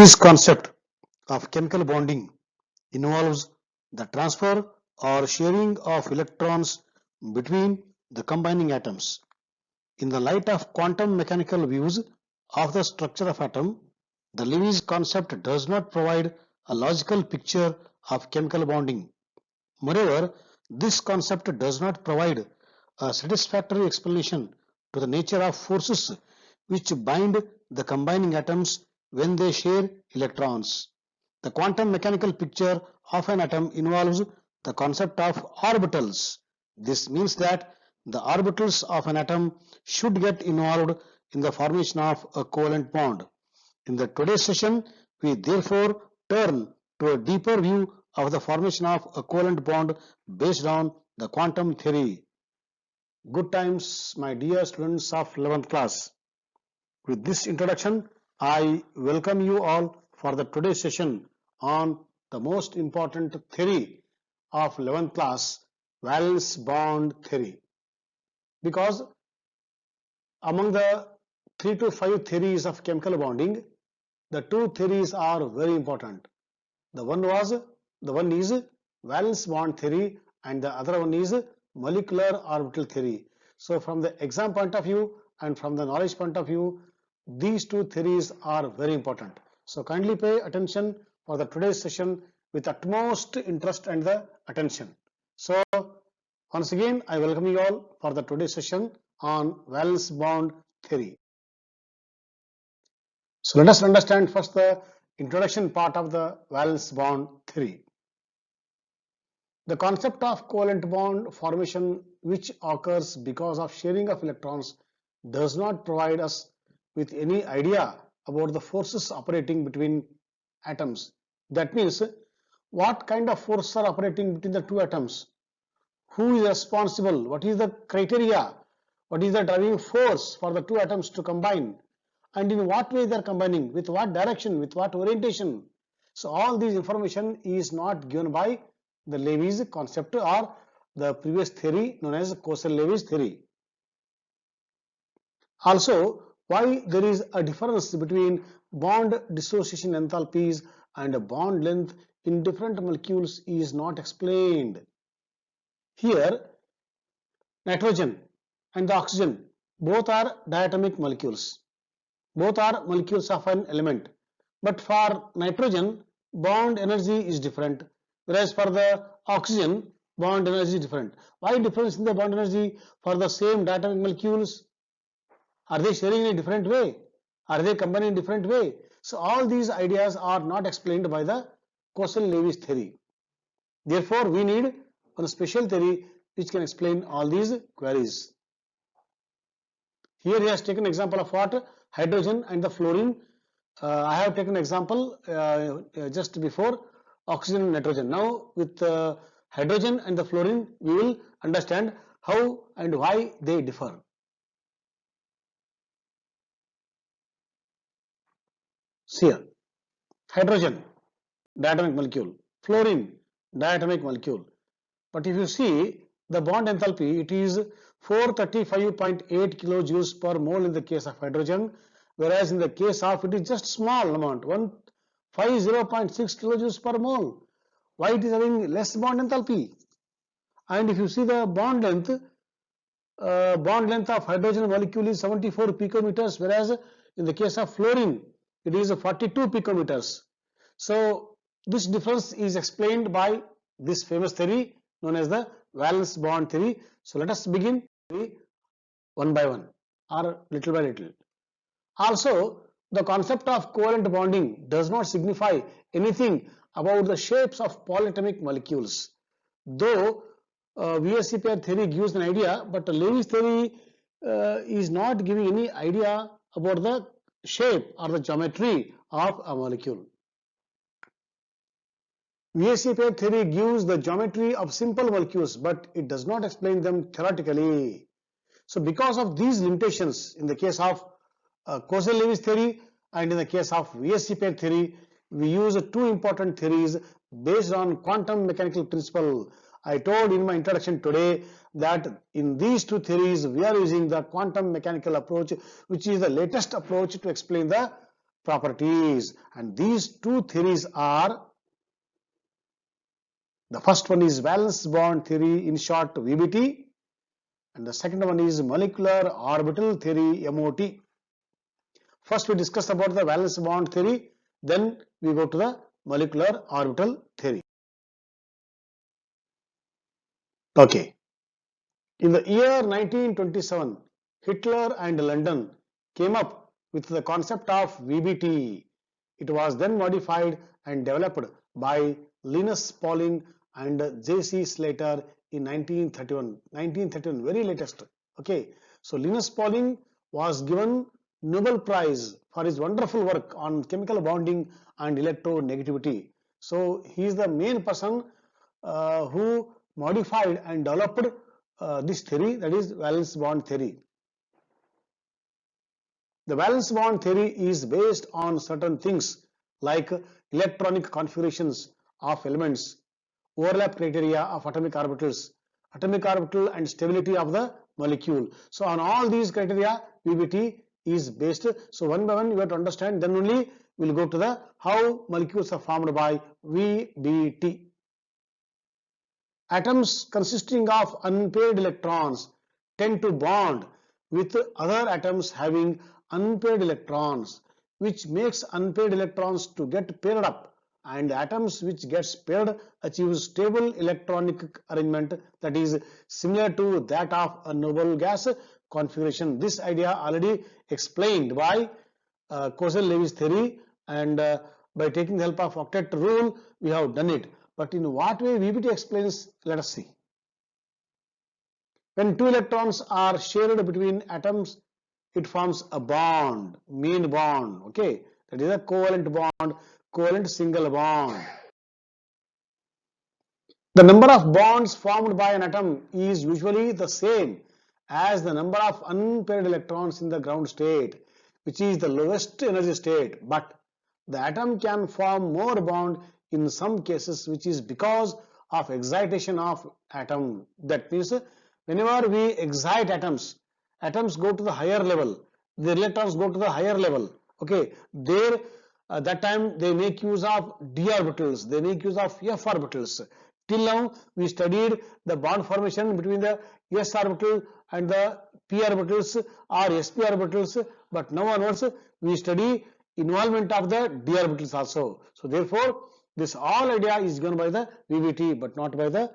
Lewis concept of chemical bonding involves the transfer or sharing of electrons between the combining atoms. In the light of quantum mechanical views of the structure of atom, the Lewis concept does not provide a logical picture of chemical bonding. Moreover, this concept does not provide a satisfactory explanation to the nature of forces which bind the combining atoms when they share electrons. The quantum mechanical picture of an atom involves the concept of orbitals. This means that the orbitals of an atom should get involved in the formation of a covalent bond. In the today's session, we therefore turn to a deeper view of the formation of a covalent bond based on the quantum theory. Good times, my dear students of 11th class. With this introduction, I welcome you all for the today's session on the most important theory of 11th class, valence bond theory. Because among the 3 to 5 theories of chemical bonding, the two theories are very important. The one is valence bond theory and the other one is molecular orbital theory. So from the exam point of view and from the knowledge point of view, these two theories are very important. So kindly pay attention for the today's session with utmost interest and the attention. So once again, I welcome you all for the today's session on valence bond theory. So let us understand first the introduction part of the valence bond theory. The concept of covalent bond formation, which occurs because of sharing of electrons, does not provide us with any idea about the forces operating between atoms. That means, what kind of forces are operating between the two atoms? Who is responsible? What is the criteria? What is the driving force for the two atoms to combine? And in what way they are combining? With what direction? With what orientation? So all this information is not given by the Lewis concept or the previous theory known as Kozal-Lewis theory. Also, why there is a difference between bond dissociation enthalpies and bond length in different molecules is not explained. Here, nitrogen and the oxygen both are diatomic molecules. Both are molecules of an element. But for nitrogen, bond energy is different, whereas for the oxygen, bond energy is different. Why difference in the bond energy for the same diatomic molecules? Are they sharing in a different way? Are they combining in a different way? So all these ideas are not explained by the Kozal-Lewis theory. Therefore, we need a special theory which can explain all these queries. Here he has taken example of what? Hydrogen and the fluorine. I have taken example just before oxygen and nitrogen. Now with hydrogen and the fluorine, we will understand how and why they differ. See here, hydrogen, diatomic molecule, fluorine, diatomic molecule. But if you see the bond enthalpy, it is 435.8 kilojoules per mole in the case of hydrogen, whereas in the case of it is just small amount, 150.6 kilojoules per mole. Why it is having less bond enthalpy? And if you see the bond length of hydrogen molecule is 74 picometers, whereas in the case of fluorine, it is 42 picometers. So this difference is explained by this famous theory known as the valence bond theory. So let us begin one by one or little by little. Also, the concept of covalent bonding does not signify anything about the shapes of polyatomic molecules. Though VSC pair theory gives an idea, but Lewis theory is not giving any idea about the shape or the geometry of a molecule. VSC pair theory gives the geometry of simple molecules, but it does not explain them theoretically. So because of these limitations, in the case of Kozal-Lewis theory and in the case of VSC pair theory, we use two important theories based on quantum mechanical principle. I told in my introduction today that in these two theories we are using the quantum mechanical approach, which is the latest approach to explain the properties, and these two theories are, the first one is valence bond theory, in short VBT, and the second one is molecular orbital theory, MOT. First we discuss about the valence bond theory, then we go to the molecular orbital theory. Okay. In the year 1927, Hitler and London came up with the concept of VBT. It was then modified and developed by Linus Pauling and J.C. Slater in 1931. 1931, very latest. Okay, so Linus Pauling was given Nobel Prize for his wonderful work on chemical bonding and electronegativity. So he is the main person who modified and developed this theory, that is valence bond theory. The valence bond theory is based on certain things like electronic configurations of elements, overlap criteria of atomic orbitals, atomic orbital and stability of the molecule. So on all these criteria VBT is based. So one by one you have to understand, then only we will go to the how molecules are formed by VBT. Atoms consisting of unpaired electrons tend to bond with other atoms having unpaired electrons, which makes unpaired electrons to get paired up, and atoms which gets paired achieve stable electronic arrangement that is similar to that of a noble gas configuration. This idea already explained by Kozel-Lewis theory, and by taking the help of octet rule we have done it. But in what way VBT explains, let us see. When two electrons are shared between atoms, it forms a bond, main bond, okay, that is a covalent bond, covalent single bond. The number of bonds formed by an atom is usually the same as the number of unpaired electrons in the ground state, which is the lowest energy state, but the atom can form more bond in some cases, which is because of excitation of atom. That means whenever we excite atoms, atoms go to the higher level, the electrons go to the higher level, okay, there that time they make use of d orbitals, they make use of f orbitals. Till now we studied the bond formation between the s orbital and the p orbitals or sp orbitals, but now onwards we study involvement of the d orbitals also. So therefore this all idea is given by the VBT but not by the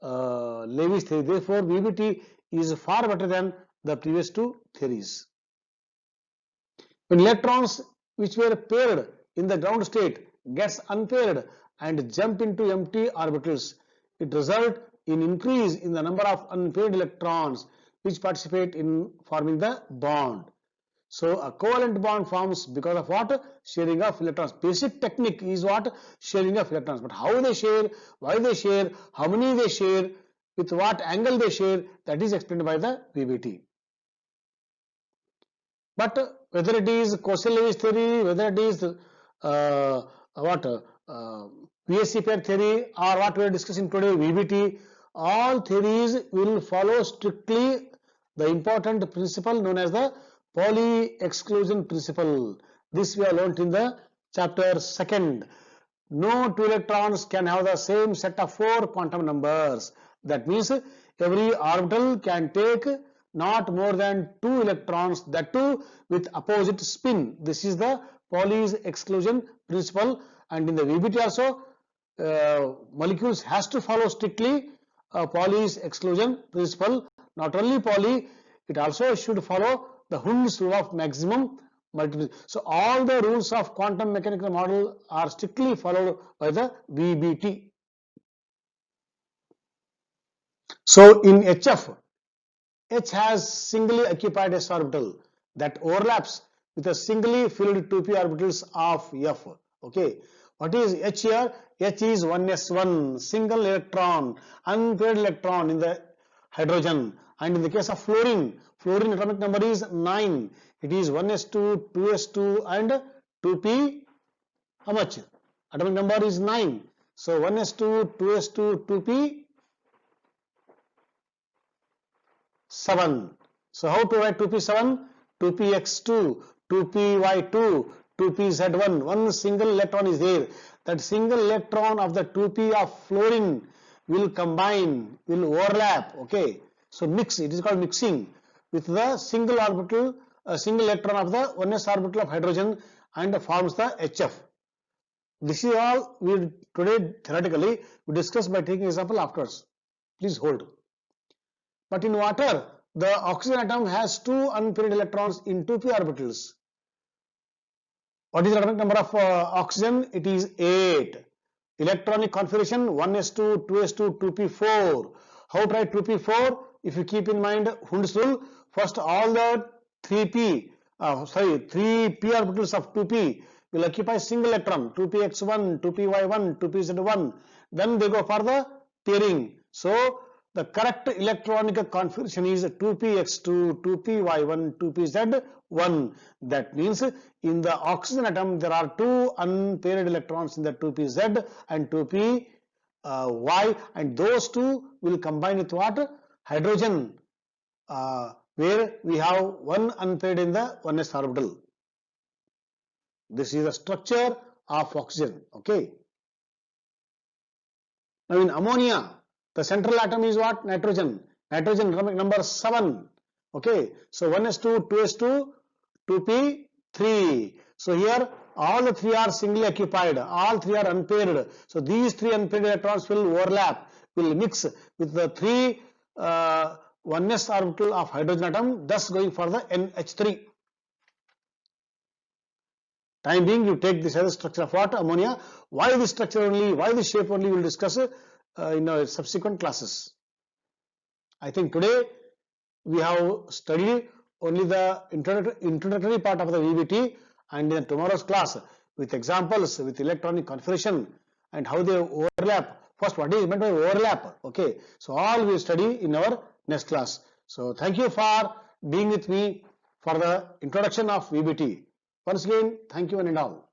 Lewis theory. Therefore VBT is far better than the previous two theories. When electrons which were paired in the ground state gets unpaired and jump into empty orbitals, it results in increase in the number of unpaired electrons which participate in forming the bond. So a covalent bond forms because of what? Sharing of electrons. Basic technique is what? Sharing of electrons. But how they share, why they share, how many they share, with what angle they share, that is explained by the VBT. But whether it is Kozel-Lewis theory, whether it is VSE pair theory, or what we are discussing today, VBT, all theories will follow strictly the important principle known as the Pauli exclusion principle. This we have learnt in the chapter 2nd. No two electrons can have the same set of 4 quantum numbers. That means every orbital can take not more than 2 electrons, that too with opposite spin. This is the Pauli's exclusion principle, and in the VBT also molecules has to follow strictly Pauli's exclusion principle. Not only Pauli, it also should follow the Hund's rule of maximum multiplicity. So all the rules of quantum mechanical model are strictly followed by the VBT. So in HF, H has singly occupied s orbital that overlaps with a singly filled 2p orbitals of F. Okay, what is H here? H is 1s1, single electron, unpaired electron in the hydrogen, and in the case of fluorine, fluorine atomic number is 9. It is 1s2, 2s2 and 2p. How much? Atomic number is 9. So 1s2, 2s2, 2p 7. So how to write 2p7? 2px2, 2py2, 2pZ1, one single electron is there. That single electron of the 2p of fluorine will combine, will overlap, okay. So mix, it is called mixing with the single orbital, single electron of the 1s orbital of hydrogen and forms the HF. This is all we today theoretically we discuss by taking example afterwards. Please hold. But in water, the oxygen atom has 2 unpaired electrons in 2p orbitals. What is the atomic number of oxygen? It is 8. Electronic configuration 1s2, 2s2, 2p4. How to write 2p4? If you keep in mind Hund's rule, first all the 3p orbitals of 2p will occupy single electron, 2px1, 2py1, 2pz1. Then they go for the pairing. So the correct electronic configuration is 2px2, 2py1, 2pz1. That means in the oxygen atom there are 2 unpaired electrons in the 2pz and 2py, and those 2 will combine with what? Hydrogen, where we have 1 unpaired in the 1s orbital. This is the structure of oxygen, okay. Now in ammonia, the central atom is what? Nitrogen. Nitrogen atomic number 7. Okay. So 1s2, 2s2, 2p3. So here all the 3 are singly occupied. All 3 are unpaired. So these 3 unpaired electrons will overlap, will mix with the 3 1s orbital of hydrogen atom, thus going for the NH3. Time being, you take this as a structure of what? Ammonia. Why this structure only? Why this shape only? We will discuss in our subsequent classes. I think today we have studied only the introductory part of the VBT, and in tomorrow's class with examples, with electronic configuration and how they overlap. First, what is meant by overlap? Okay, so all we will study in our next class. So thank you for being with me for the introduction of VBT. Once again, thank you one and all.